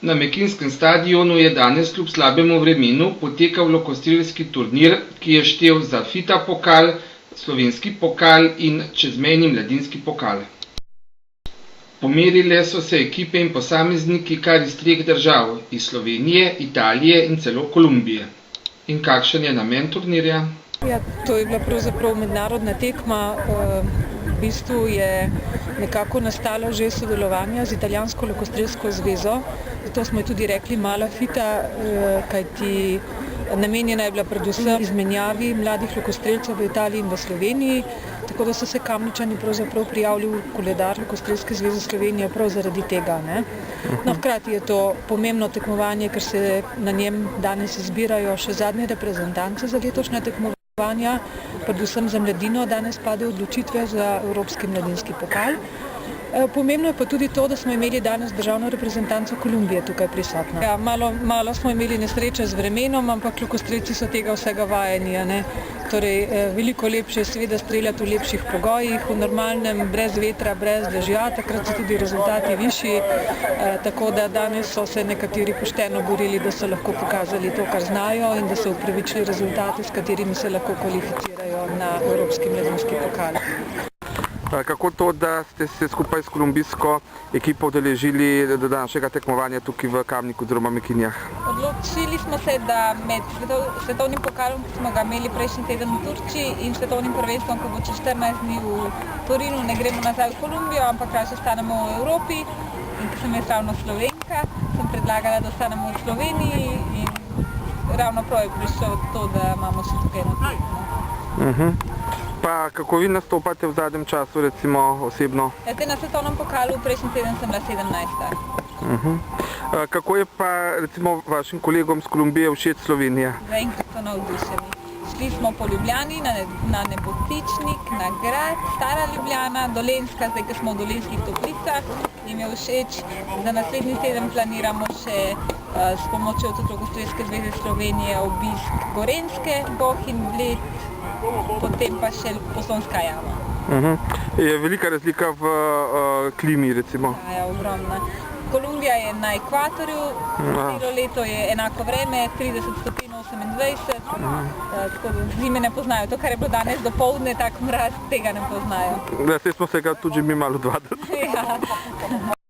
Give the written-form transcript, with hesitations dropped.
Na Mekinskem stadionu je danes kljub slabemu vremenu potekal lokostrelski turnir, ki je štel za FITA pokal, slovenski pokal in čezmejni mladinski pokal. Pomerile so se ekipe in posamezniki kar iz 3 držav, iz Slovenije, Italije in celo Kolumbije. In kakšen je namen turnirja? Ja, to je bila pravzaprav mednarodna tekma. V bistvu je nekako nastalo že sodelovanje z Italijansko lokostrelsko zvezo, zato smo tudi rekli mala FITA, kajti namenjena je bila predvsem izmenjavi mladih lokostrelcev v Italiji in v Sloveniji, tako da so se Kamničani pravzaprav prijavili v koledar Lokostrelske zveze Slovenije prav zaradi tega. No, hkrati je to pomembno tekmovanje, ker se na njem danes izbirajo še zadnje reprezentance za letošnja tekmovanja, predvsem za mladino danes pade odločitve za Evropski mladinski pokal. Pomembno je pa tudi to, da smo imeli danes državno reprezentanco Kolumbije tukaj prisotno. Ja, malo smo imeli nesreče z vremenom, ampak lokostrelci so tega vsega vajeni. Torej, veliko lepše je seveda streljati v lepših pogojih, v normalnem, brez vetra, brez dežja, takrat so tudi rezultati višji, tako da danes so se nekateri pošteno borili, da so lahko pokazali to, kar znajo in da so upravičili rezultate, s katerimi se lahko kvalificirajo na Evropski mladinski pokal. Kako to, da ste se skupaj s kolumbijsko ekipo udeležili do današnjega tekmovanja tukaj v Kamniku oziroma Mekinjah? Odločili smo se, da med svetovnim pokalom, ki smo ga imeli prejšnji teden v Turčiji, in svetovnim prvenstvom, ko bo čez 14 dni v Torinu, ne gremo nazaj v Kolumbijo, ampak raje ostanemo v Evropi. In ker sem jaz ravno Slovenka, sem predlagala, da ostanemo v Sloveniji in ravno prav je prišlo to, da imamo še tukaj na tekmo. Pa kako vi nastopate v zadnjem času, recimo osebno? Na svetovnem pokalu prejšnji teden sem bila 17. Kako je pa recimo vašim kolegom z Kolumbije všeč Slovenija? Zaenkrat so navdušeni. Šli smo po Ljubljani, na Nebotičnik, na Grad, Stara Ljubljana, Dolenjska, zdaj ker smo v Dolenjskih Toplicah, jim je všeč. Za naslednji teden planiramo še s pomočjo tudi Lokostrelske zveze Slovenije obisk Gorenjske, Boh in Bled, potem pa še Postojnska jama. Je velika razlika v klimi, recimo? Ja, ogromna. Kolumbija je na ekvatorju, celo leto je enako vreme, 30 stopinj 28, tako da zime ne poznajo. To, kar je bilo danes dopoldne, tak mraz, tega ne poznajo. Saj smo se ga tudi mi malo odvadili. Ja.